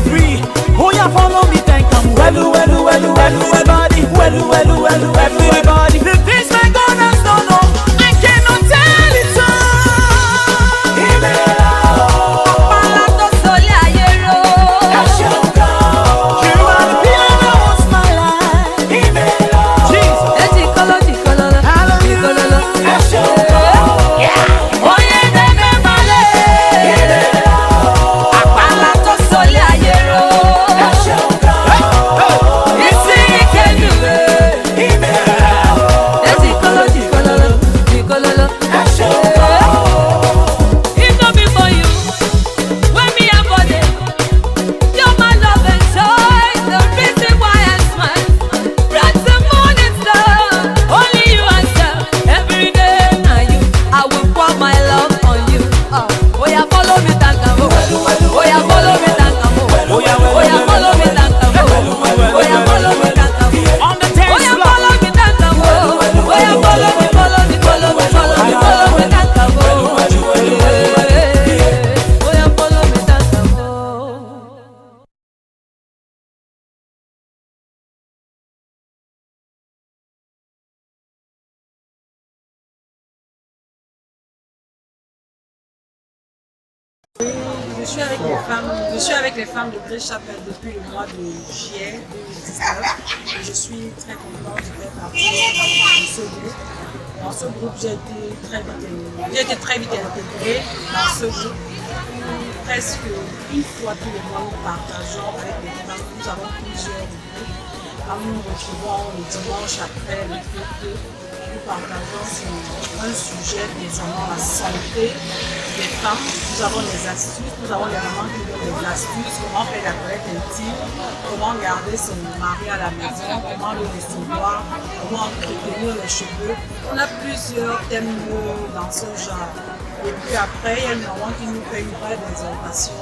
free. Oh yeah, follow me, thank him. Welu, welu, welu, welu, everybody. Welu, welu, welu, everybody. The things my God has done, oh, I cannot tell it all. Apalato sole ayero. You are the piano of my life. Jesus. Ejikolo, jikolo, jikolo. Oye deme male. Apalato sole ayero. Isi ikenue. Ejikolo, jikolo, jikolo. If not be for you, when me a body, you're my love and joy, the reason why I smile. Bright the morning star, only you answer. Every day now you, I will pour my love on you. Oh yeah, follow me, Tankamo. Oh yeah, follow me, Tankamo. Oh yeah, follow me, Tankamo. Oh yeah, follow me, Tankamo. On the Oh dance yeah, floor. follow me, Tankamo. Oh yeah, follow me, follow me, follow me, follow me, follow me, Tankamo. Oh yeah, follow me, Tankamo. Je suis avec les femmes de Grace Chapel depuis le mois de juillet 2019 et je suis très contente de faire partie de ce groupe. Dans ce groupe, j'ai été très vite intégrée dans ce groupe. Presque une fois tous les mois, nous partageons avec les femmes. Nous avons plusieurs groupes. Nous nous retrouvons le dimanche après le culte. Nous partageons sur un sujet concernant la santé des femmes. Nous avons des astuces, nous avons des mamans qui donnent des astuces, comment faire la toilette intime, comment garder son mari à la maison, comment le recevoir, comment entretenir les cheveux. On a plusieurs thèmes dans ce genre. Et puis après, il y a une maman qui nous fait une vraie exhortation,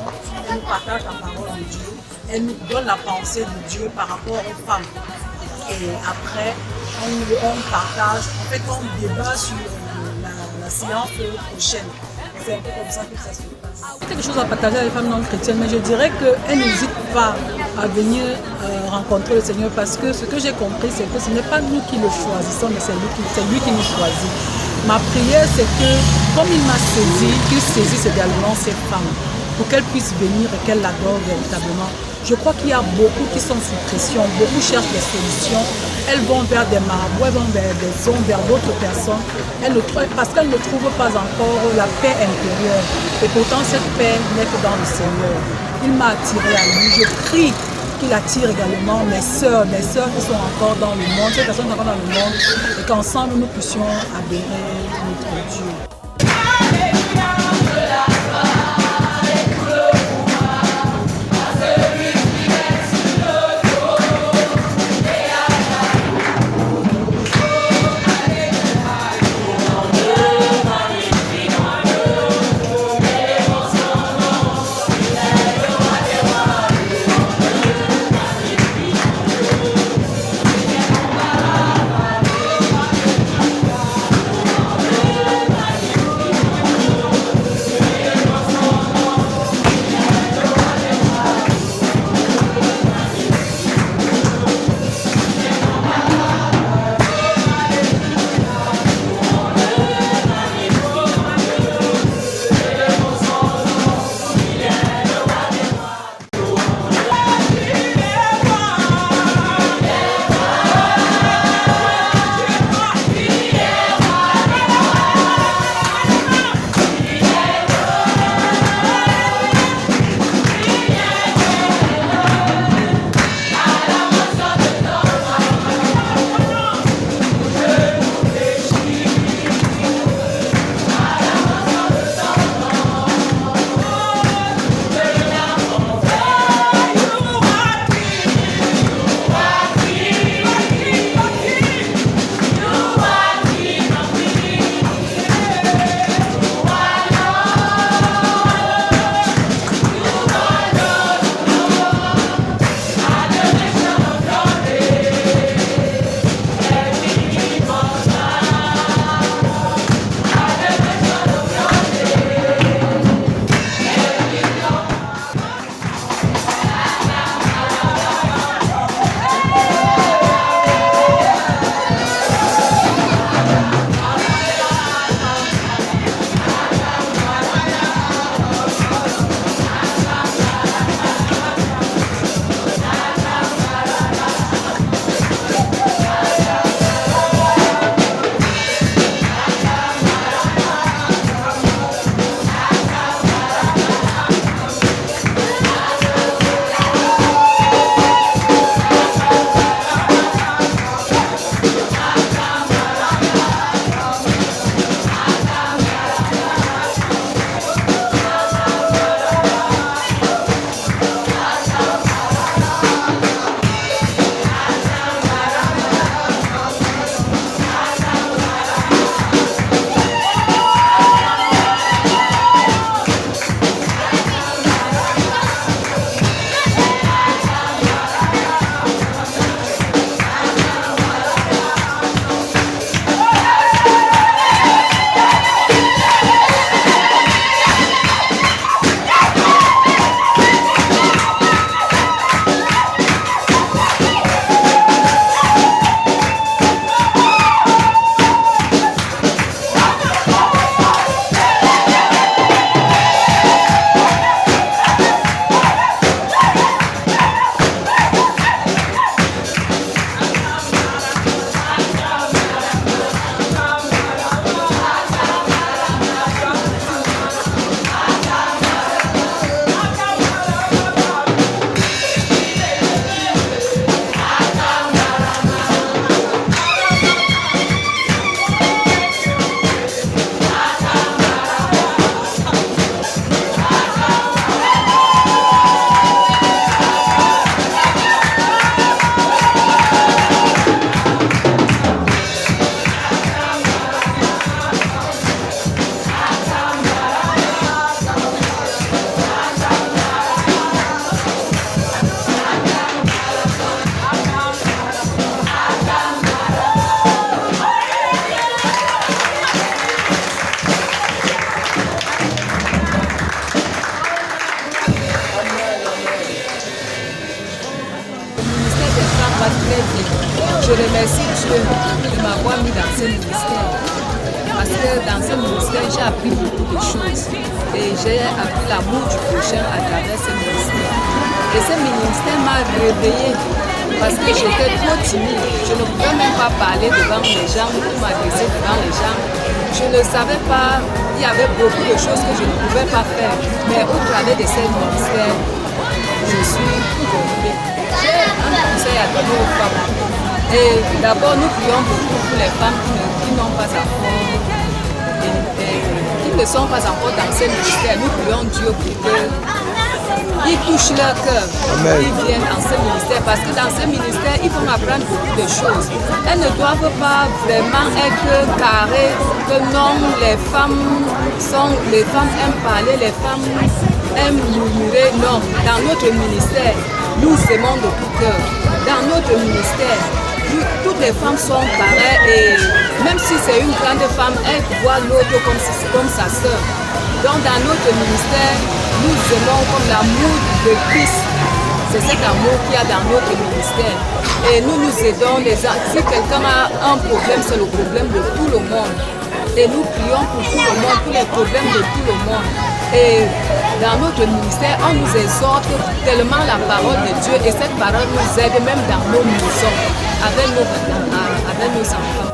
elle nous partage la parole de Dieu, elle nous donne la pensée de Dieu par rapport aux femmes. Et après, on partage, en fait, on débat sur la séance prochaine. C'est un peu comme ça que ça se passe. Quelque chose à partager avec les femmes non chrétiennes, mais je dirais qu'elles n'hésitent pas à venir rencontrer le Seigneur parce que ce que j'ai compris, c'est que ce n'est pas nous qui le choisissons, mais c'est lui qui nous choisit. Ma prière, c'est que, comme il m'a saisi, qu'il saisisse également ces femmes pour qu'elles puissent venir et qu'elles l'adorent véritablement. Je crois qu'il y a beaucoup qui sont sous pression, beaucoup cherchent des solutions. Elles vont vers des marabouts, elles vont vers des hommes, vers d'autres personnes, parce qu'elles ne trouvent pas encore la paix intérieure. Et pourtant, cette paix n'est que dans le Seigneur. Il m'a attiré à lui. Je prie qu'il attire également mes sœurs qui sont encore dans le monde, ces personnes qui sont encore dans le monde, et qu'ensemble nous puissions adorer notre Dieu. va très bien. Je remercie Dieu de m'avoir mis dans ce ministère. Parce que dans ce ministère, j'ai appris beaucoup de choses. Et j'ai appris l'amour du prochain à travers ce ministère. Et ce ministère m'a réveillée parce que j'étais trop timide. Je ne pouvais même pas parler devant les gens ou m'adresser devant les gens. Je ne savais pas, il y avait beaucoup de choses que je ne pouvais pas faire. Mais au travers de ce ministère, je suis convaincue. J'ai un conseil à donner aux femmes. Et d'abord, nous prions beaucoup pour les femmes qui n'ont pas encore, qui ne sont pas encore dans ce ministère. Nous prions Dieu pour qu'ils touchent leur cœur, qu'ils viennent dans ce ministère. Parce que dans ce ministère, ils vont apprendre beaucoup de choses. Elles ne doivent pas vraiment être carrées, que non, les femmes aiment parler, les femmes aiment murmurer. Non, dans notre ministère, nous aimons de tout cœur. Dans notre ministère, toutes les femmes sont pareilles et même si c'est une grande femme, elle voit l'autre comme sa sœur. Donc dans notre ministère, nous aimons comme l'amour de Christ. C'est cet amour qu'il y a dans notre ministère. Et nous nous aidons les gens. Si quelqu'un a un problème, c'est le problème de tout le monde. Et nous prions pour tout le monde, pour les problèmes de tout le monde. Et dans notre ministère, on nous exhorte tellement la parole de Dieu et cette parole nous aide même dans nos maisons, avec nos enfants.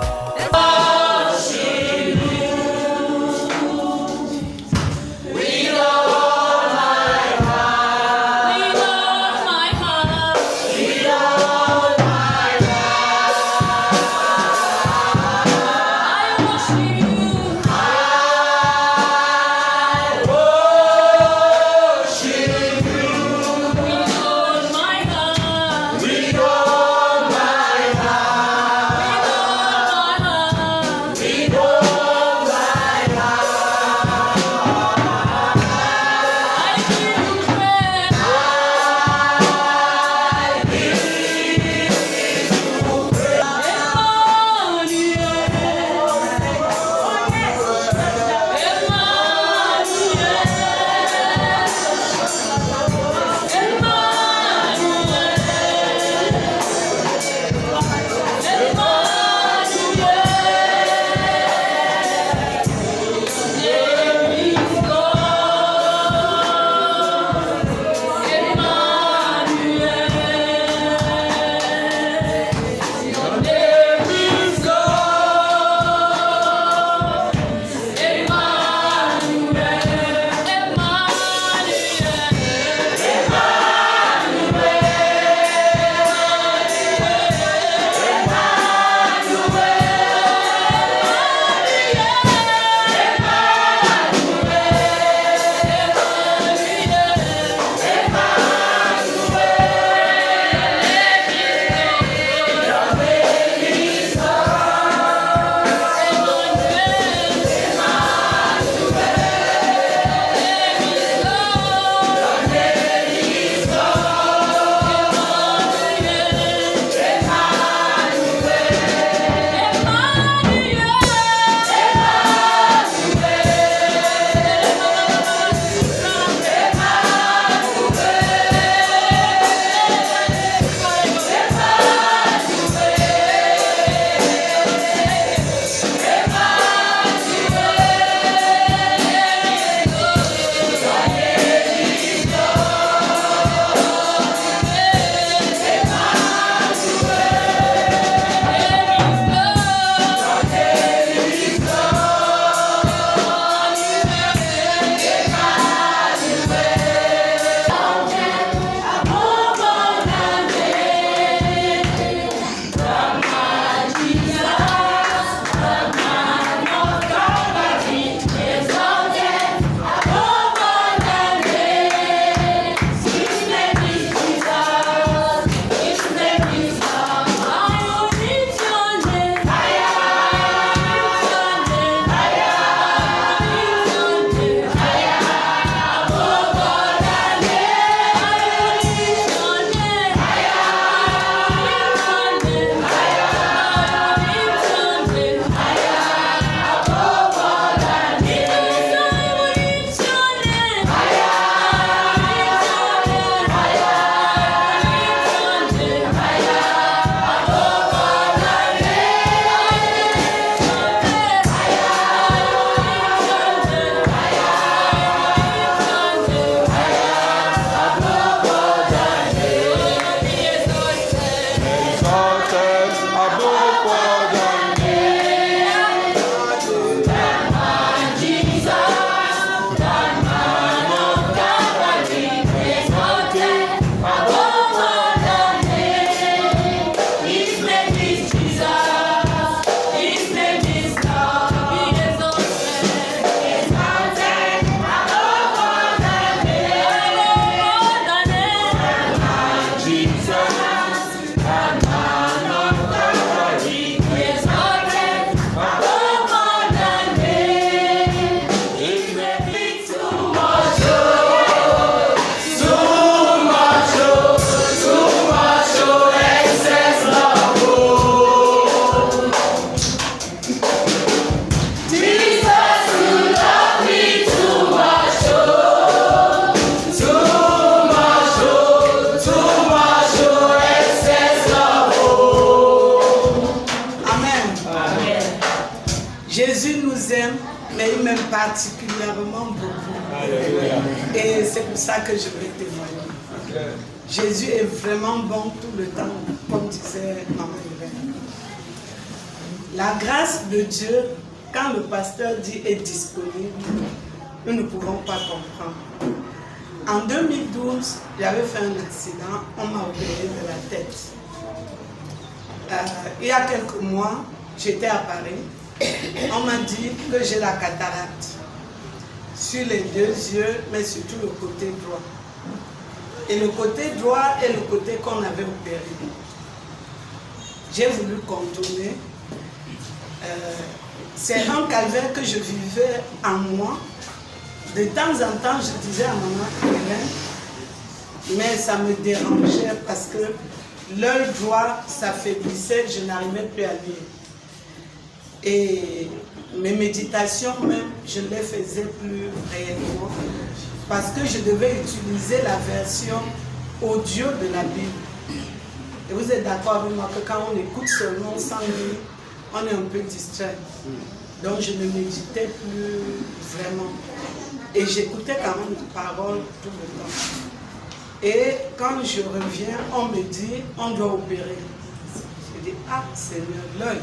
particulièrement beaucoup. Et c'est pour ça que je vais témoigner. Jésus est vraiment bon tout le temps, comme disait Maman Hélène. La grâce de Dieu, quand le pasteur dit est disponible, nous ne pouvons pas comprendre. En 2012, j'avais fait un accident, on m'a opéré de la tête. Il y a quelques mois, j'étais à Paris, on m'a dit que j'ai la cataracte sur les deux yeux, mais surtout le côté droit. Et le côté droit est le côté qu'on avait opéré. J'ai voulu contourner. C'est un calvaire que je vivais en moi. De temps en temps, je disais à maman Hélène, mais ça me dérangeait parce que l'œil droit s'affaiblissait, je n'arrivais plus à lire. Et mes méditations même, je ne les faisais plus réellement parce que je devais utiliser la version audio de la Bible. Et vous êtes d'accord avec moi que quand on écoute seulement sans lire, on est un peu distrait. Donc je ne méditais plus vraiment. Et j'écoutais quand même la parole tout le temps. Et quand je reviens, on me dit, on doit opérer. Je dis, ah Seigneur, l'œil.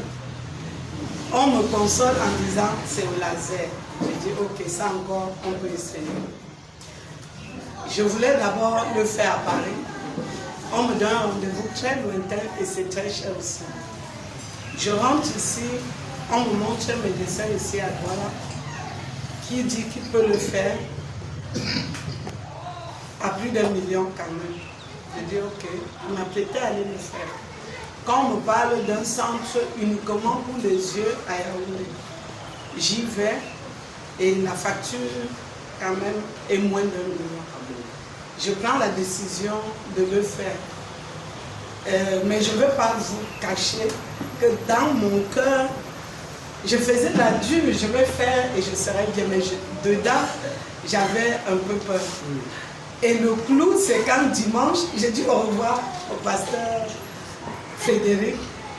On me console en disant, c'est au laser. Je dis, ok, ça encore, on peut essayer. Je voulais d'abord le faire à Paris. On me donne un rendez-vous très lointain et c'est très cher aussi. Je rentre ici, on me montre un médecin ici à Douala qui dit qu'il peut le faire à plus d'1 million quand même. Je dis ok, je m'apprêtais à aller le faire. Quand on me parle d'un centre uniquement pour les yeux à Yaoundé, j'y vais et la facture quand même est moins d'1 million. Je prends la décision de le faire. Mais je ne veux pas vous cacher que dans mon cœur, je faisais de la dure, je vais faire et je serai bien, mais dedans, j'avais un peu peur. Et le clou, c'est quand dimanche, j'ai dit au revoir au pasteur Frédéric.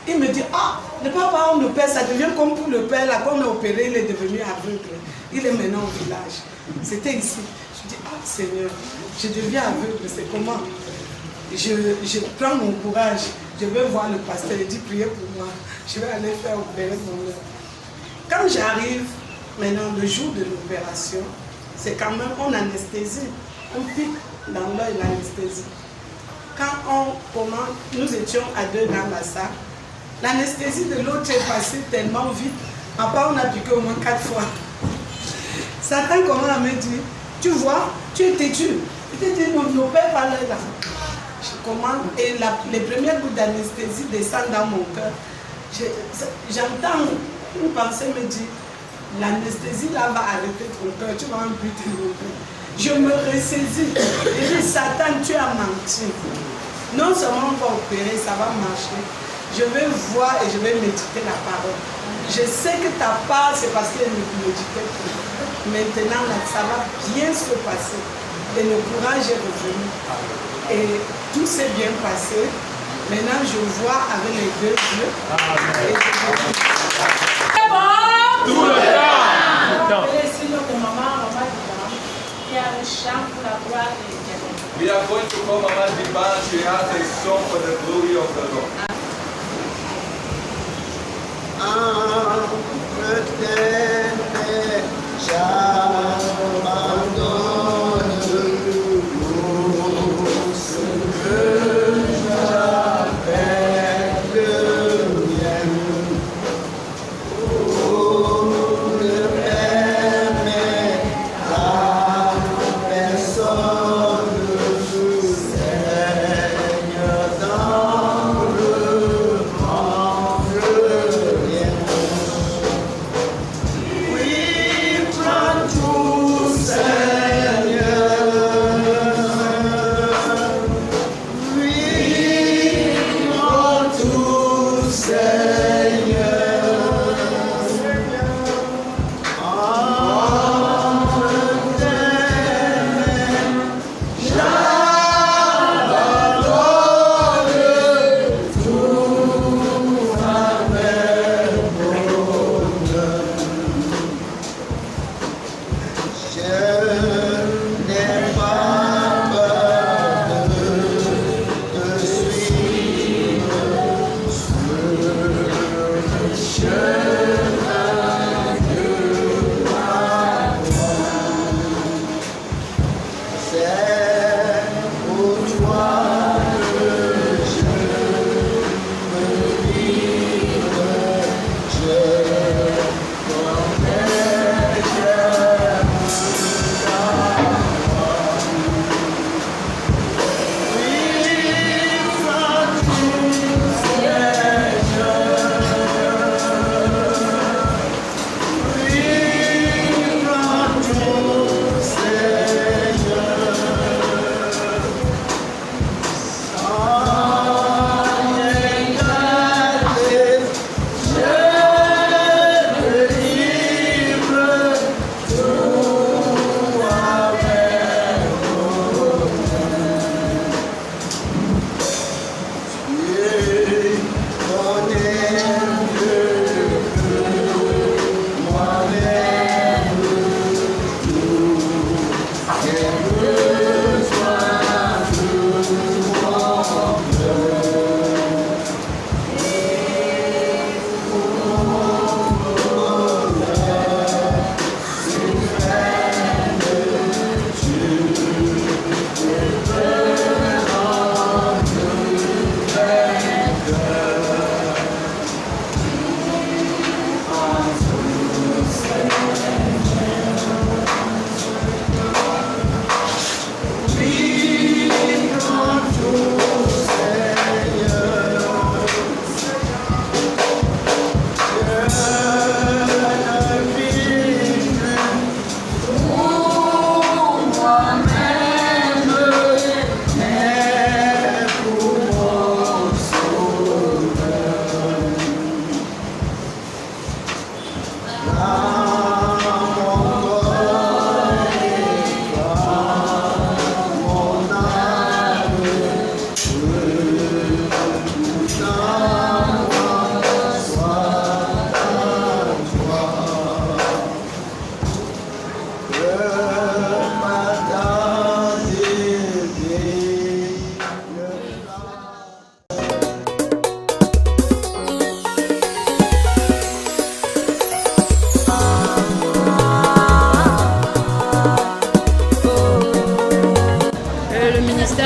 Il me dit, ah, le papa, on opère, ça devient comme pour le père, là, qu'on a opéré, il est devenu aveugle. Il est maintenant au village. C'était ici. Je dis, ah, Seigneur, je deviens aveugle, c'est comment? Je prends mon courage, je vais voir le pasteur, il dit, priez pour moi. Je vais aller faire opérer mon œil. Quand j'arrive, maintenant, le jour de l'opération, c'est quand même en anesthésie. On pique dans l'œil l'anesthésie. Quand on commence, nous étions à 2 dans la salle, l'anesthésie de l'autre est passée tellement vite. Après, on a piqué au moins 4 fois. Satan commence à me dire, tu vois, tu es têtu. Il te dit, n'opère pas l'œil là. Je commence et les premières gouttes d'anesthésie descendent dans mon cœur. J'entends une pensée me dire, l'anesthésie là va arrêter ton cœur, tu vas même plus te lever. Je me ressaisis. Je dis, Satan, tu as menti. Non seulement on va opérer, ça va marcher. Je vais voir et je vais méditer la parole. Je sais que ta part, c'est parce qu'elle ne méditait plus. Maintenant, là, ça va bien se passer. Et le courage est revenu. Et tout s'est bien passé. Maintenant, je vois avec les 2 yeux. Et C'est bon! Tout le temps. Il y a un chant pour la gloire de Dieu. We are going to call Mama Diban. She has a song for the glory of the Lord. We try to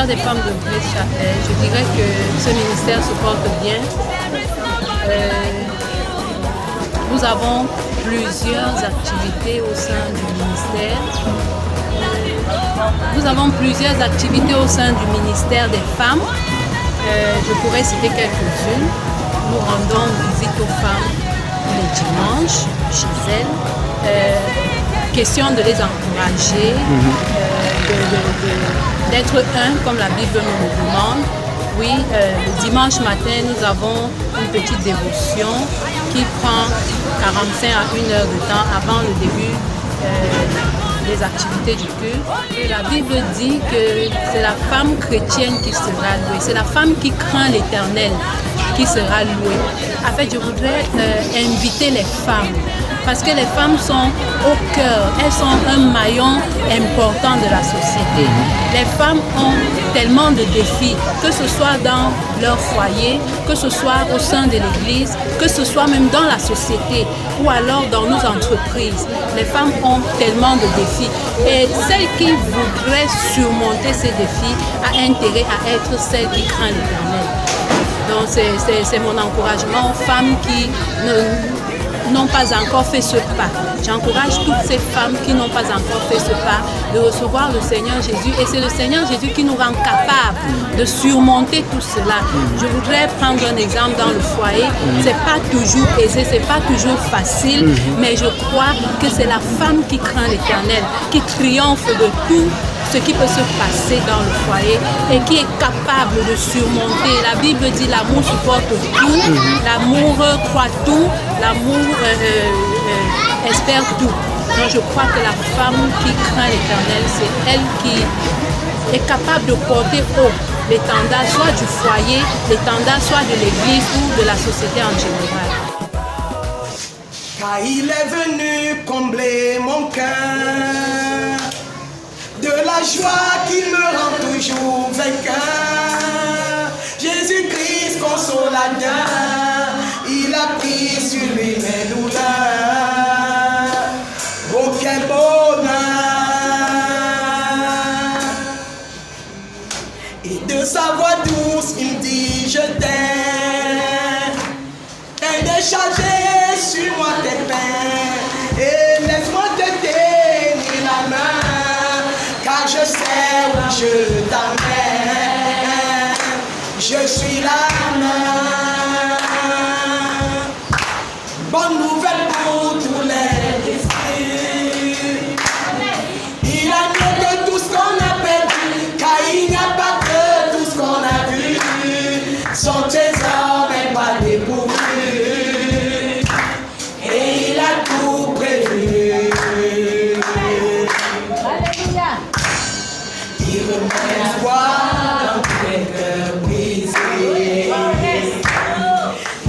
ministère des femmes de Grace Chapel, je dirais que ce ministère se porte bien. Nous avons plusieurs activités au sein du ministère. Nous avons plusieurs activités au sein du ministère des femmes. Je pourrais citer quelques-unes. Nous rendons visite aux femmes les dimanches chez elles. Question de les encourager, d'être un comme la Bible nous le demande. Oui, le dimanche matin, nous avons une petite dévotion qui prend 45 à 1 heure de temps avant le début des activités du culte. Et la Bible dit que c'est la femme chrétienne qui sera louée, c'est la femme qui craint l'Éternel qui sera louée. En fait, je voudrais inviter les femmes, parce que les femmes sont au cœur, elles sont un maillon important de la société. Les femmes ont tellement de défis, que ce soit dans leur foyer, que ce soit au sein de l'église, que ce soit même dans la société ou alors dans nos entreprises. Les femmes ont tellement de défis et celle qui voudrait surmonter ces défis a intérêt à être celle qui craint l'Éternel. Donc c'est mon encouragement aux femmes qui n'ont pas encore fait ce pas. J'encourage toutes ces femmes qui n'ont pas encore fait ce pas de recevoir le Seigneur Jésus. Et c'est le Seigneur Jésus qui nous rend capables de surmonter tout cela. Je voudrais prendre un exemple dans le foyer. C'est pas toujours aisé, c'est pas toujours facile, mais je crois que c'est la femme qui craint l'Éternel, qui triomphe de tout ce qui peut se passer dans le foyer et qui est capable de surmonter. La Bible dit l'amour supporte tout, l'amour croit tout, l'amour espère tout. Donc je crois que la femme qui craint l'Éternel, c'est elle qui est capable de porter haut l'étendard soit du foyer, l'étendard soit de l'église ou de la société en général. Car il est venu combler mon cœur de la joie qui me rend toujours vainqueur. Jésus-Christ consolateur, il a pris sur lui mes douleurs. Oh quel bonheur! Et de sa voix douce, il dit je t'aime. Et décharger sur moi tes peines. Et laisse-moi te tenir la main. Car je sais où je t'amène. Je suis la main. Bonne nouvelle pour tous les esprits. Il a mieux que tout ce qu'on a perdu. Car il n'y a pas que tout ce qu'on a vu. Son trésor n'est pas dépourvu. Et il a tout prévu. Il remet l'espoir dans tous les cœurs brisés.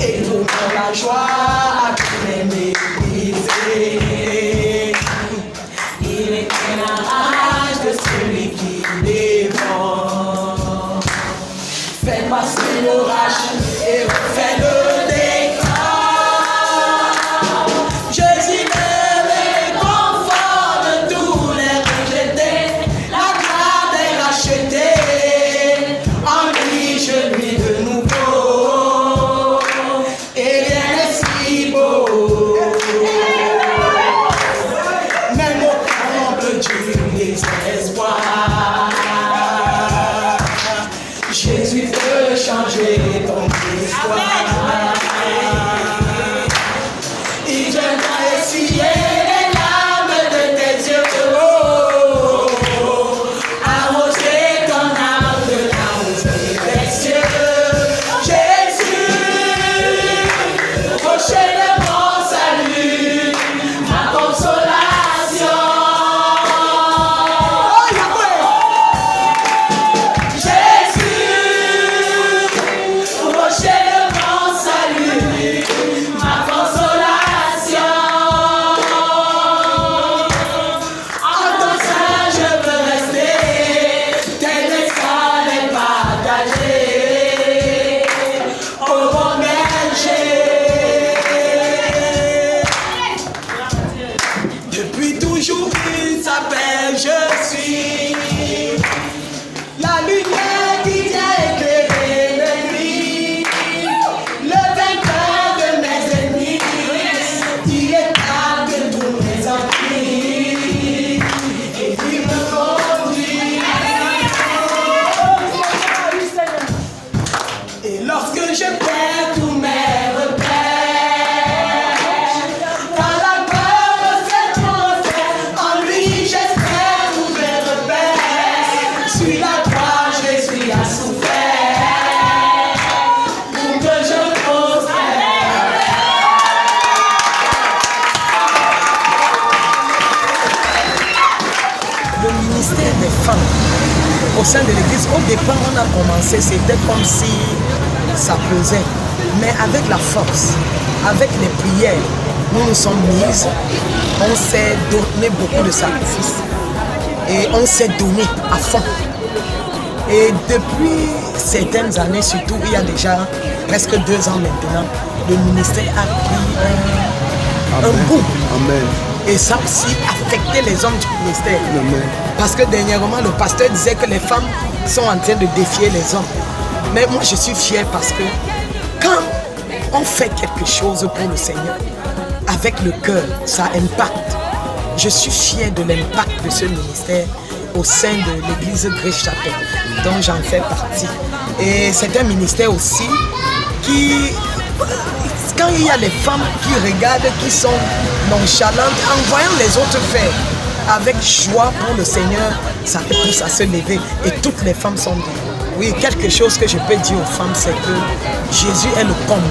Et tourne la joie à tous les méprisés. Il éteint la rage de celui qui dévore. Fait passer l'orage et refait le décor. Jésus est le confort de tous les rejetés. La grâce est rachetée. En lui, je vis de nouveau. Et rien n'est si beau. Même au comble du désespoir, Jésus peut changer ton histoire. Il viendra essuyer les larmes de tes yeux. Oh, arroser ton âme de la rosée des cieux. Jésus, rocher de mon salut, ma consolation. Oh, Jésus, rocher de mon salut, je perds tous mes repères. Dans la peur de cette enfer, en lui j'espère trouver repère. Sur la croix, Jésus a souffert pour que je prospère. Le ministère des femmes au sein de l'église, au départ on a commencé, c'était comme si ça pesait, mais avec la force, avec les prières, nous nous sommes mises, on s'est donné beaucoup de sacrifices et on s'est donné à fond. Et depuis certaines années, surtout il y a déjà presque 2 ans maintenant, le ministère a pris un bout. Amen. Et ça aussi affectait les hommes du ministère. Amen. Parce que dernièrement, le pasteur disait que les femmes sont en train de défier les hommes. Mais moi, je suis fier parce que quand on fait quelque chose pour le Seigneur, avec le cœur, ça impacte. Je suis fier de l'impact de ce ministère au sein de l'église Grace Chapel, dont j'en fais partie. Et c'est un ministère aussi qui... Quand il y a les femmes qui regardent, qui sont nonchalantes, en voyant les autres faire avec joie pour le Seigneur, ça te pousse à se lever et toutes les femmes sont bien. Oui, quelque chose que je peux dire aux femmes, c'est que Jésus est le comble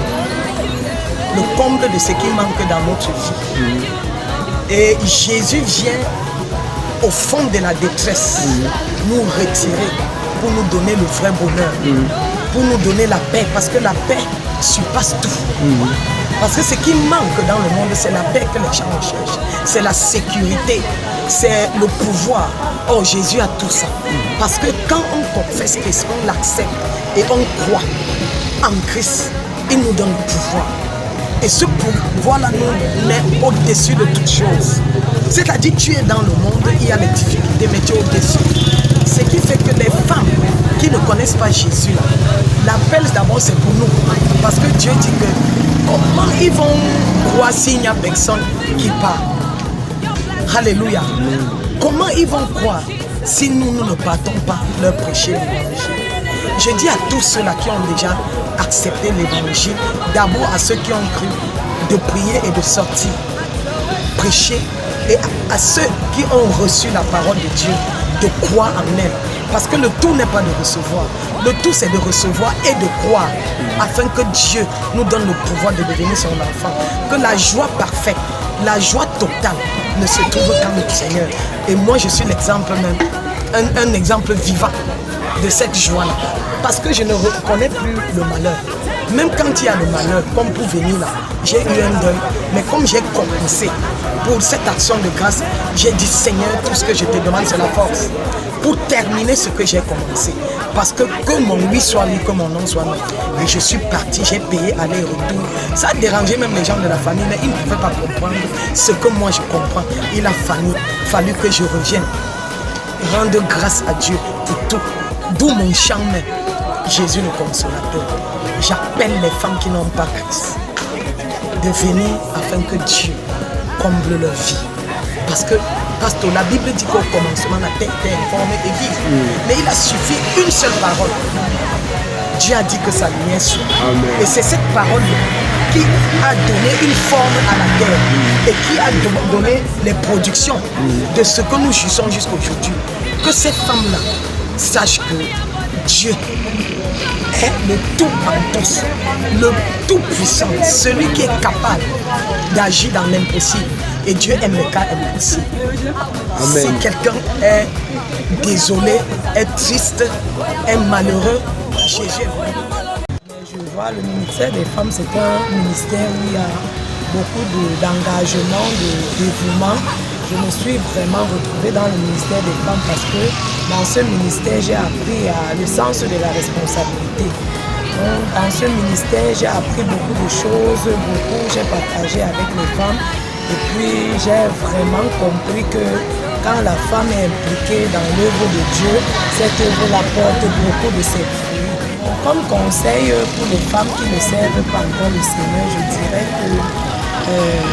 de ce qui manque dans notre vie. Et Jésus vient au fond de la détresse nous retirer pour nous donner le vrai bonheur, pour nous donner la paix, parce que la paix surpasse tout. Parce que ce qui manque dans le monde, c'est la paix que les gens recherchent. C'est la sécurité, c'est le pouvoir. Oh, Jésus a tout ça. Parce que quand on confesse Christ, on l'accepte et on croit en Christ, il nous donne le pouvoir. Et ce pouvoir-là nous met au-dessus de toutes choses. C'est-à-dire, tu es dans le monde, il y a les difficultés, mais tu es au-dessus. Ce qui fait que les femmes qui ne connaissent pas Jésus, l'appel d'abord c'est pour nous. Parce que Dieu dit que comment ils vont croire s'il n'y a personne qui parle? Alléluia. Comment ils vont croire si nous ne partons pas leur prêcher l'évangile? Je dis à tous ceux-là qui ont déjà accepté l'évangile, d'abord à ceux qui ont cru, de prier et de sortir, prêcher, et à ceux qui ont reçu la parole de Dieu, de croire en elle. Parce que le tout n'est pas de recevoir, le tout c'est de recevoir et de croire, afin que Dieu nous donne le pouvoir de devenir son enfant. Que la joie parfaite, la joie totale ne se trouve qu'en notre Seigneur. Et moi je suis l'exemple même, un exemple vivant de cette joie-là. Parce que je ne reconnais plus le malheur. Même quand il y a le malheur, comme pour venir là, j'ai eu un deuil, mais comme j'ai compensé pour cette action de grâce, j'ai dit Seigneur, tout ce que je te demande c'est la force pour terminer ce que j'ai commencé. Parce que mon oui soit oui, que mon non soit non. Et je suis parti, j'ai payé aller et retour. Ça a dérangé même les gens de la famille, mais ils ne pouvaient pas comprendre ce que moi je comprends. Il a fallu que je revienne. Rendre grâce à Dieu pour tout. D'où mon chant même. Jésus le consolateur. J'appelle les femmes qui n'ont pas Christ de venir afin que Dieu comble leur vie. Parce que, pasteur, la Bible dit qu'au commencement, la terre était informée et vive. Mais il a suffi une seule parole. Dieu a dit que sa lumière soit. Et c'est cette parole qui a donné une forme à la terre et qui a donné les productions de ce que nous jouissons jusqu'aujourd'hui. Que cette femme-là sache que Dieu est le tout en tous, le tout puissant, celui qui est capable d'agir dans l'impossible. Et Dieu aime les cas impossibles. Si quelqu'un est désolé, est triste, est malheureux, Jésus est venu. Je vois le ministère des femmes, c'est un ministère où il y a beaucoup d'engagement, de dévouement. Je me suis vraiment retrouvée dans le ministère des femmes parce que dans ce ministère, j'ai appris le sens de la responsabilité. Donc, dans ce ministère, j'ai appris beaucoup de choses, j'ai partagé avec les femmes. Et puis, j'ai vraiment compris que quand la femme est impliquée dans l'œuvre de Dieu, cette œuvre apporte beaucoup de ses fruits. Comme conseil pour les femmes qui ne servent pas encore le Seigneur, je dirais que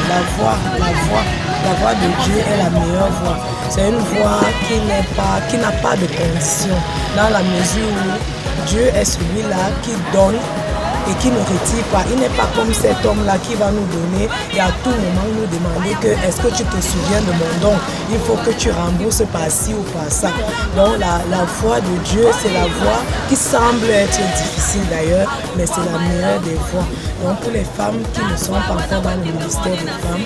la voix de Dieu est la meilleure voix. C'est une voix qui n'a pas de condition, dans la mesure où Dieu est celui-là qui donne et qui ne retire pas. Il n'est pas comme cet homme-là qui va nous donner et à tout moment nous demander que est-ce que tu te souviens de mon don? Il faut que tu rembourses par ci ou par ça. Donc la voie de Dieu, c'est la voie qui semble être difficile d'ailleurs, mais c'est la meilleure des voies. Donc pour les femmes qui ne sont pas encore dans le ministère des femmes,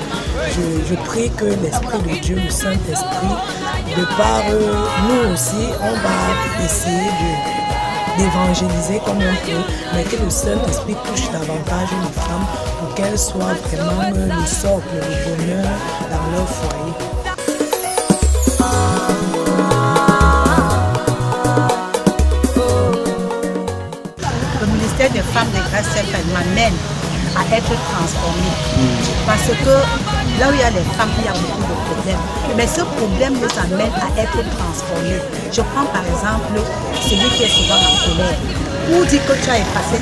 je prie que l'Esprit de Dieu, le Saint-Esprit, de par nous aussi, on va essayer d'évangéliser comme on peut, mais que le Saint-Esprit touche davantage les femmes pour qu'elles soient vraiment le socle, le bonheur dans leur foyer. Le ministère des femmes de Grâce m'amène à être transformée. Parce que là où il y a les femmes, il y a beaucoup de problèmes. Mais ce problème nous amène à être transformés. Je prends par exemple celui qui est souvent en colère. Pour dire que tu as effacé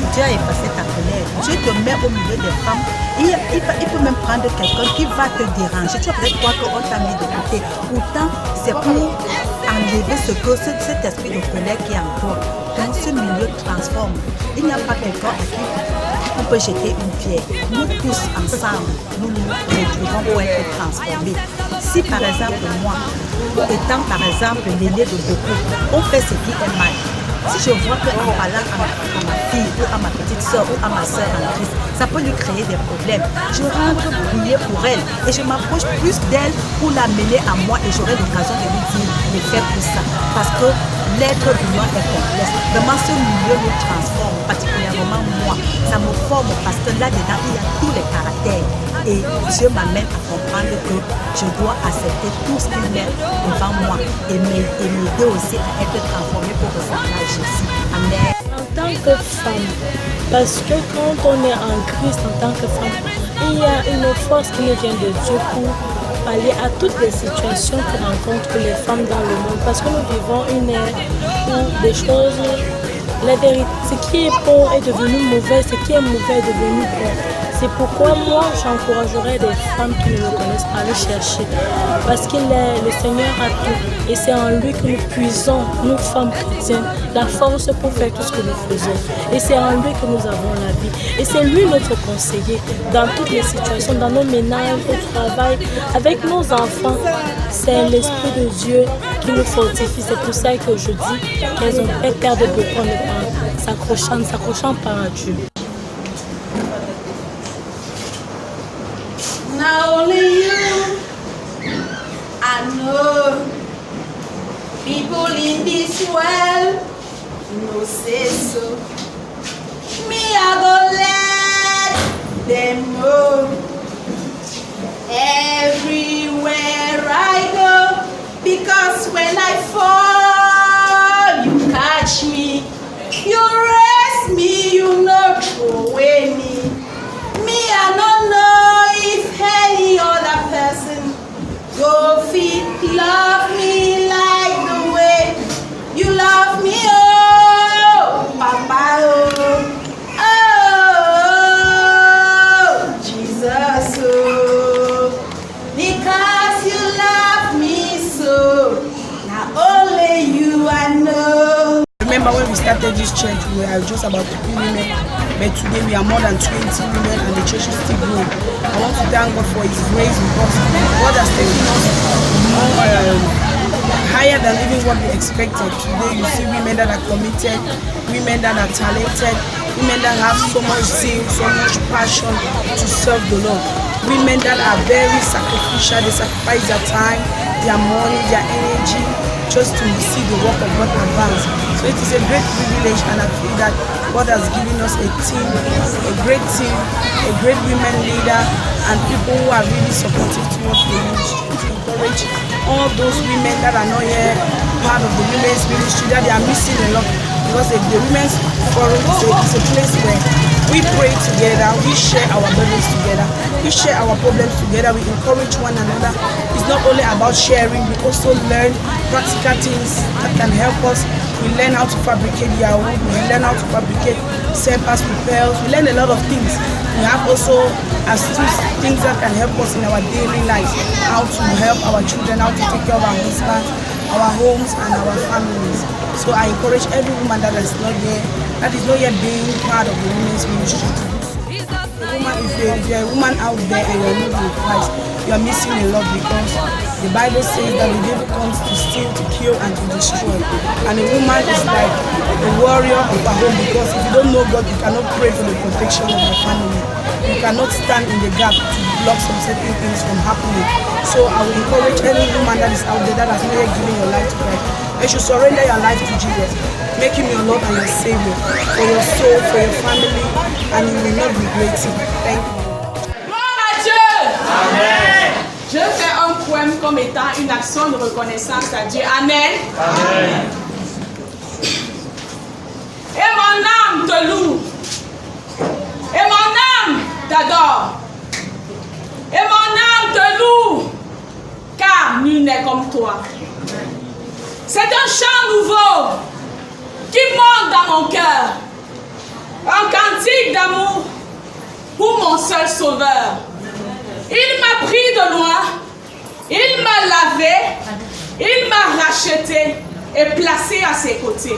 ta colère, Dieu te met au milieu des femmes. Il peut même prendre quelqu'un qui va te déranger. Tu vas peut-être croire qu'on t'a mis de côté. Pourtant, c'est pour enlever cet esprit de colère qui est en toi. Dans ce milieu transforme. Il n'y a pas quelqu'un à qui on peut jeter une pierre. Nous tous ensemble, nous nous retrouvons pour être transformés. Si par exemple moi, étant par exemple l'aîné de beaucoup, on fait ce qui est mal. Si je vois qu'en parlant à ma fille ou à ma petite soeur ou à ma soeur en Christ, ça peut lui créer des problèmes. Je rentre prier pour elle et je m'approche plus d'elle pour l'amener à moi et j'aurai l'occasion de lui dire de faire plus ça. Parce que l'être humain est complexe. Vraiment, ce milieu me transforme, particulièrement moi. Ça me forme parce que là-dedans, il y a tous les caractères. Et Dieu m'amène à comprendre que je dois accepter tout ce qu'il met devant moi et m'aider aussi à être transformée pour ressembler à Jésus. Amen. En tant que femme, parce que quand on est en Christ en tant que femme, il y a une force qui nous vient de Dieu pour aller à toutes les situations que rencontrent les femmes dans le monde. Parce que nous vivons une ère où des choses, la vérité, ce qui est bon est devenu mauvais, ce qui est mauvais est devenu bon. C'est pourquoi moi j'encouragerais les femmes qui ne le connaissent pas à le chercher. Parce que le Seigneur a tout. Et c'est en lui que nous puisons, nous femmes chrétiennes, la force pour faire tout ce que nous faisons. Et c'est en lui que nous avons la vie. Et c'est lui notre conseiller dans toutes les situations, dans nos ménages, au travail, avec nos enfants. C'est l'Esprit de Dieu qui nous fortifie. C'est pour ça que je dis qu'elles ont perdre beaucoup en s'accrochant par Dieu. Now only you, I know. People in this world no say so. Me, I go let them know. Everywhere I go, because when I fall, you catch me. You raise me, you not throw away me. Me, I don't know if any other person go fit love me like the way you love me, oh, Papa, oh, oh, Jesus, oh, because you love me so, now only you I know. Remember when we started this church, we were just about 3 women, but today we are more than 20 women and the church is still growing. I want to thank God for His grace because God has taken us higher than even what we expected. Today you see women that are committed, women that are talented, women that have so much zeal, so much passion to serve the Lord. Women that are very sacrificial, they sacrifice their time, their money, their energy, just to see the work of God advance. So it is a great privilege and I feel that God has given us a team, a great women leader and people who are really supportive towards the ministry to encourage all those women that are not here, part of the women's ministry, that they are missing a lot because the women's forum is a place where we pray together, we share our burdens together, we share our problems together, we encourage one another. It's not only about sharing, we also learn practical things that can help us. We learn how to fabricate wood, we learn how to fabricate self-pass propels, we learn a lot of things. We have also astute things that can help us in our daily lives, how to help our children, how to take care of our husbands, our homes and our families. So I encourage every woman that is not here that is not yet being part of the women's ministry to do so. If you're a woman out there and you're not in Christ, you're missing a lot, because the Bible says that the devil comes to steal, to kill, and to destroy. And a woman is like a warrior of her home, because if you don't know God, you cannot pray for the protection of your family. You cannot stand in the gap to block some certain things from happening. So I will encourage any woman that is out there that has not yet given your life to Christ, you should surrender your life to Jesus. Make him your Lord and your Savior for your soul, for your family, and you will not regret it. Thank you. Gloire à Dieu. Amen. Je fais un poème comme étant une action de reconnaissance à Dieu. Amen. Amen. Et mon âme te loue. Et mon âme t'adore. Et mon âme te loue, car nul n'est comme toi. C'est un chant nouveau qui monte dans mon cœur. Un cantique d'amour pour mon seul sauveur. Il m'a pris de loin, il m'a lavé, il m'a racheté et placé à ses côtés.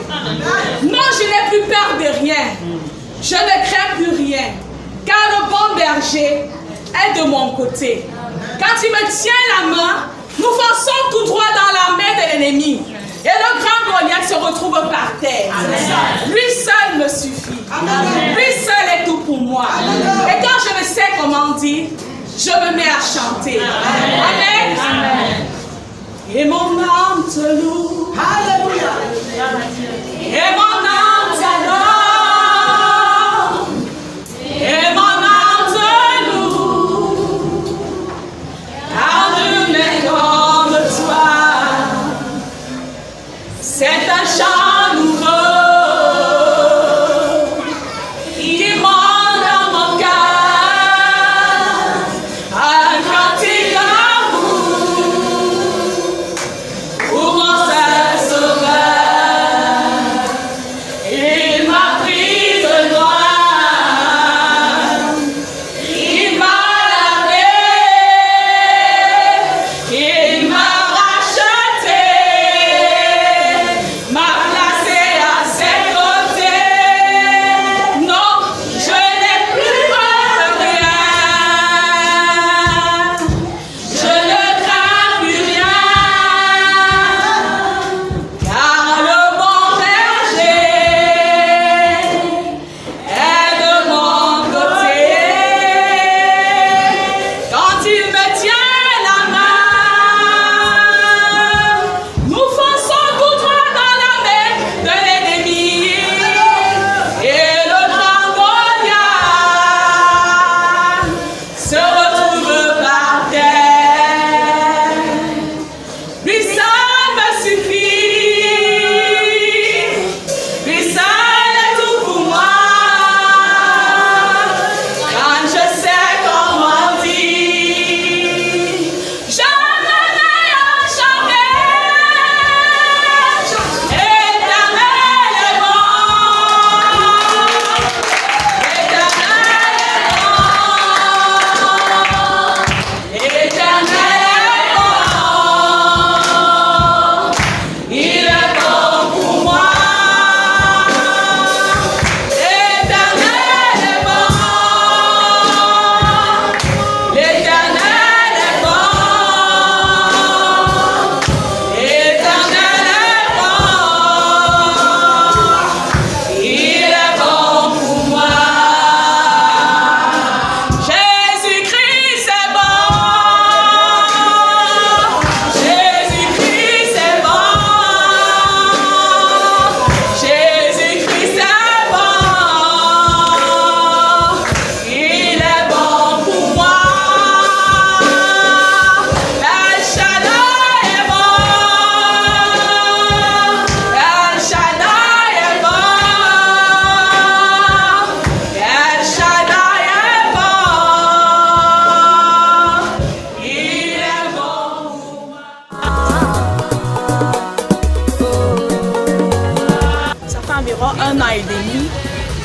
Non, je n'ai plus peur de rien. Je ne crains plus rien, car le bon berger est de mon côté. Quand il me tient la main, nous fonçons tout droit dans la main de l'ennemi. Et le grand Goliath se retrouve par terre. Amen. Lui seul me suffit. Amen. Lui seul est tout pour moi. Amen. Et quand je ne sais comment dire, je me mets à chanter. Amen. Amen. Et mon âme te loue. Alléluia. Et mon âme t'adore. Et mon âme te loue. Car nul n'est comme toi. C'est un chant nouveau qui monte dans mon cœur, un cantique d'amour pour mon seul sauveur. Il m'a pris de loin, il m'a lavé, il m'a racheté.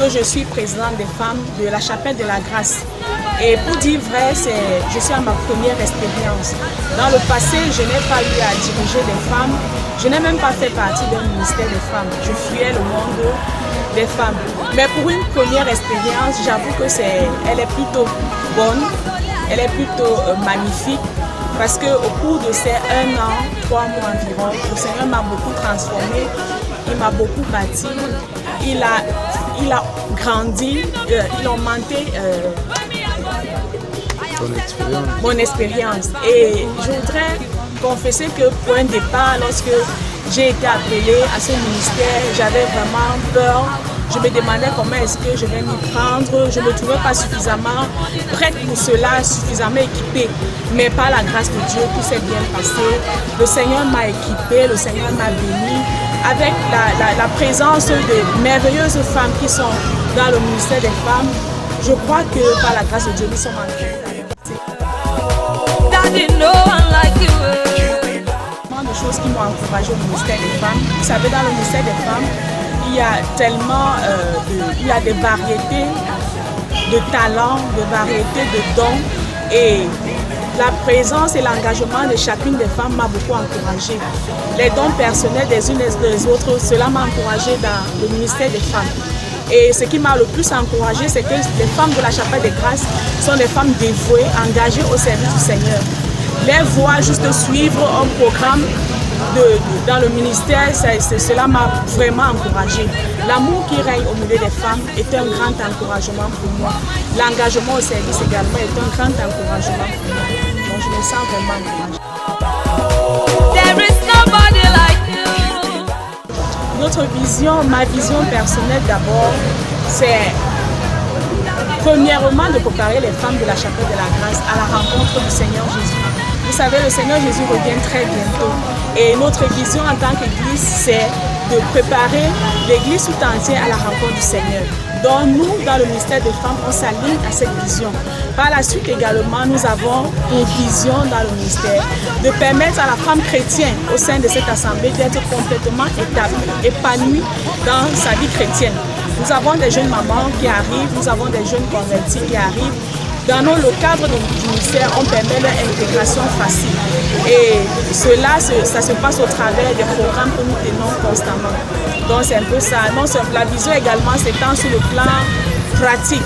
que je suis présidente des femmes de la Chapelle de la Grâce. Et pour dire vrai, je suis à ma première expérience. Dans le passé, je n'ai pas eu à diriger des femmes. Je n'ai même pas fait partie d'un ministère des femmes. Je fuyais le monde des femmes. Mais pour une première expérience, j'avoue que elle est plutôt bonne, elle est plutôt magnifique. Parce qu'au cours de ces 1 an, 3 mois environ, le Seigneur m'a beaucoup transformé, il m'a beaucoup bâti, il a grandi, il a augmenté mon expérience. Et je voudrais confesser que pour un départ, lorsque j'ai été appelée à ce ministère, j'avais vraiment peur. Je me demandais comment est-ce que je vais m'y prendre. Je ne me trouvais pas suffisamment prête pour cela, suffisamment équipée. Mais par la grâce de Dieu, tout s'est bien passé. Le Seigneur m'a équipée, le Seigneur m'a bénie. Avec la présence de merveilleuses femmes qui sont dans le ministère des femmes, je crois que par la grâce de Dieu, nous sommes en train de choses qui m'ont encouragé au ministère des femmes. Vous savez, dans le ministère des femmes, il y a tellement il y a des variétés de talents, de variétés de dons, et la présence et l'engagement de chacune des femmes m'a beaucoup encouragée. Les dons personnels des unes et des autres, cela m'a encouragée dans le ministère des femmes. Et ce qui m'a le plus encouragée, c'est que les femmes de la Chapelle des Grâces sont des femmes dévouées, engagées au service du Seigneur. Les voir juste suivre un programme dans le ministère, cela m'a vraiment encouragée. L'amour qui règne au milieu des femmes est un grand encouragement pour moi. L'engagement au service également est un grand encouragement pour moi. Donc je me sens vraiment encouragée. There is nobody like you. Notre vision, ma vision personnelle d'abord, c'est premièrement de préparer les femmes de la Chapelle de la Grâce à la rencontre du Seigneur Jésus. Vous savez, le Seigneur Jésus revient très bientôt. Et notre vision en tant qu'Église, c'est de préparer l'Église tout entière à la rencontre du Seigneur. Donc nous, dans le ministère des femmes, on s'aligne à cette vision. Par la suite également, nous avons une vision dans le ministère de permettre à la femme chrétienne au sein de cette assemblée d'être complètement épanouie dans sa vie chrétienne. Nous avons des jeunes mamans qui arrivent, nous avons des jeunes convertis qui arrivent. Dans le cadre du ministère, on permet leur intégration facile. Et cela, ça se passe au travers des programmes que nous tenons constamment. Donc c'est un peu ça. Donc, la vision également s'étend sur le plan pratique.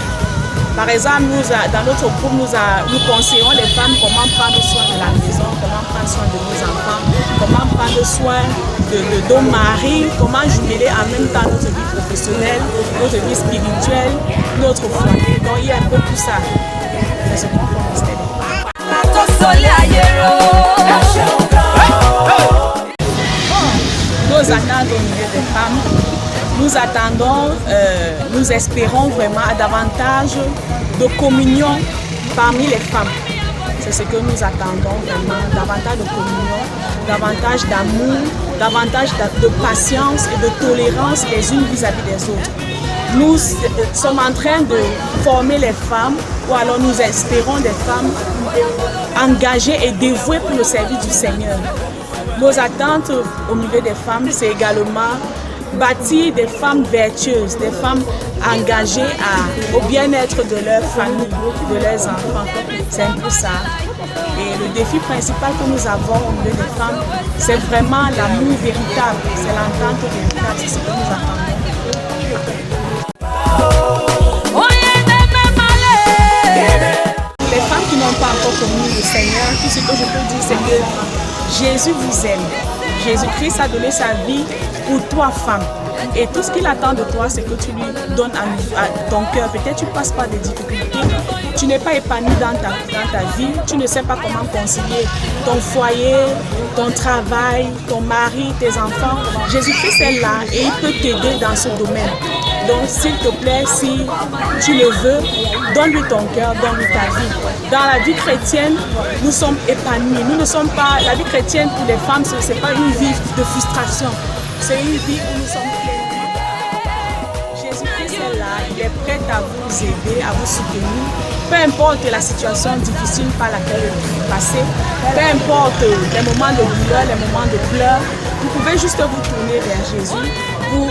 Par exemple, dans notre groupe, nous conseillons les femmes comment prendre soin de la maison, comment prendre soin de nos enfants, comment prendre soin de nos maris, comment jumeler en même temps notre vie professionnelle, notre vie spirituelle, notre foyer. Donc il y a un peu tout ça. C'est ce qu'on fait au ministère. Nos attentes au milieu des femmes, nous attendons, nous espérons vraiment à davantage de communion parmi les femmes. C'est ce que nous attendons vraiment, davantage de communion, davantage d'amour, davantage de patience et de tolérance les unes vis-à-vis des autres. Nous sommes en train de former les femmes, ou alors nous espérons des femmes engagées et dévouées pour le service du Seigneur. Nos attentes au milieu des femmes, c'est également bâtir des femmes vertueuses, des femmes engagées au bien-être de leur famille, de leurs enfants. C'est un peu ça. Et le défi principal que nous avons au milieu des femmes, c'est vraiment l'amour véritable, c'est l'entente véritable, c'est ce que nous attendons. Les femmes qui n'ont pas encore connu le Seigneur, tout ce que je peux dire, c'est que Jésus vous aime. Jésus-Christ a donné sa vie pour toi, femme. Et tout ce qu'il attend de toi, c'est que tu lui donnes à ton cœur. Peut-être tu passes par des difficultés, tu n'es pas épanoui dans ta vie, tu ne sais pas comment concilier ton foyer, ton travail, ton mari, tes enfants. Jésus-Christ est là et il peut t'aider dans ce domaine. Donc s'il te plaît, si tu le veux, donne-lui ton cœur, donne-lui ta vie. Dans la vie chrétienne, nous sommes épanouis. Nous ne sommes pas, la vie chrétienne pour les femmes, ce n'est pas une vie de frustration. C'est une vie où nous sommes pleinement. Jésus-Christ est là, il est prêt à vous aider, à vous soutenir. Peu importe la situation difficile par laquelle vous passez, peu importe les moments de douleur, les moments de pleurs, vous pouvez juste vous tourner vers Jésus pour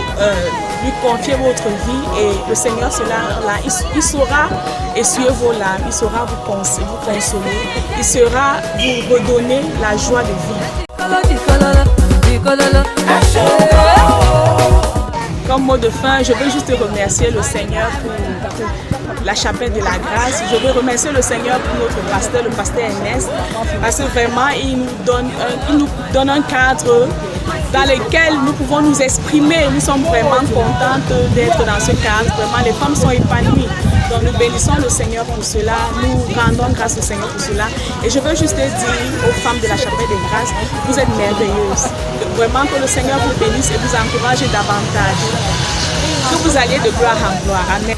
lui confier votre vie et le Seigneur sera là. Il saura essuyer vos larmes, il saura vous consoler, il saura vous redonner la joie de vivre. comme mot de fin, je veux juste remercier le Seigneur pour la chapelle de la grâce. Je veux remercier le Seigneur pour notre pasteur, le pasteur Ernest, parce que vraiment, il nous donne un cadre dans lequel nous pouvons nous exprimer. Nous sommes vraiment contentes d'être dans ce cadre. Vraiment, les femmes sont épanouies. Donc nous bénissons le Seigneur pour cela. Nous rendons grâce au Seigneur pour cela. Et je veux juste dire aux femmes de la chapelle des grâces, vous êtes merveilleuses. Vraiment que le Seigneur vous bénisse et vous encourage davantage. Que vous alliez de gloire en gloire. Amen.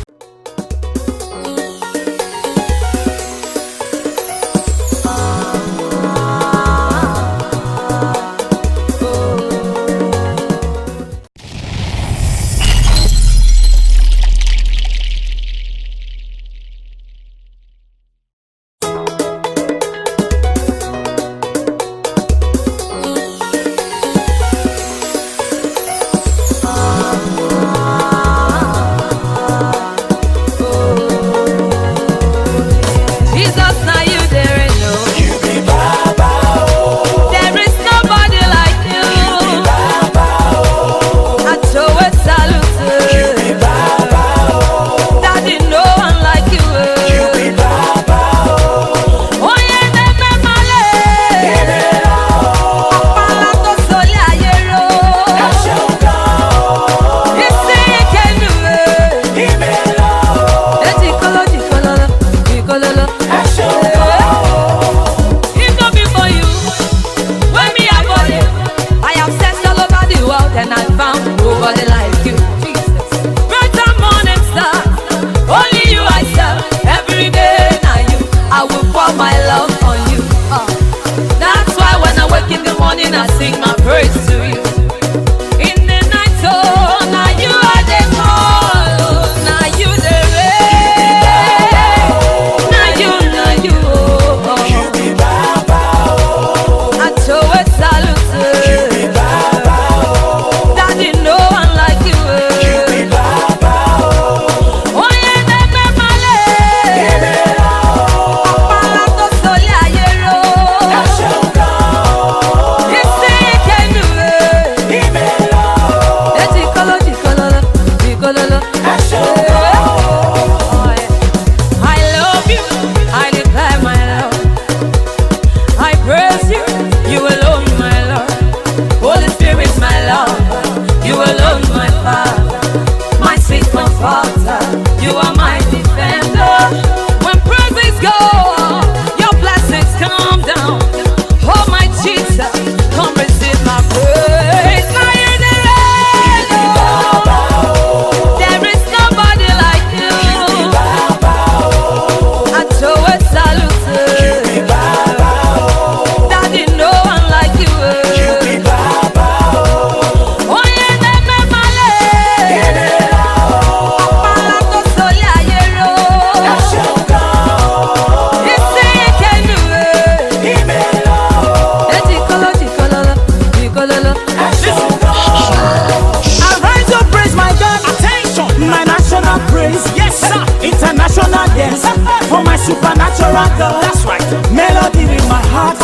supernatural God. That's right. Melody in my heart.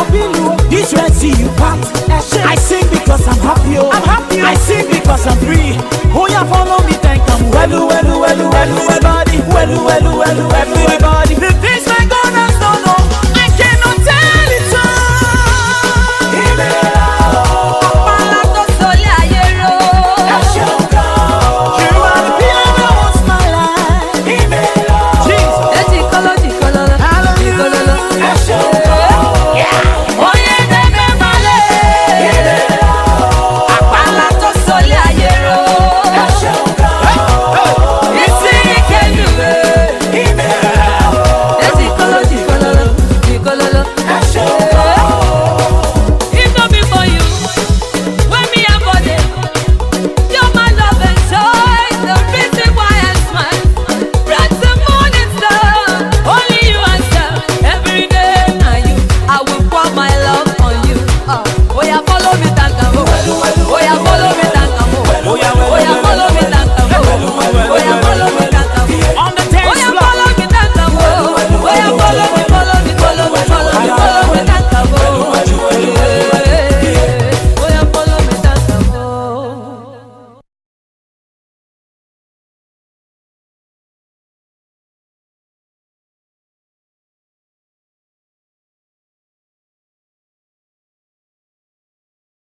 This Red Sea you part. I sing because I'm happy. I sing because I'm free. Oh yeah, follow me, thank I'm well.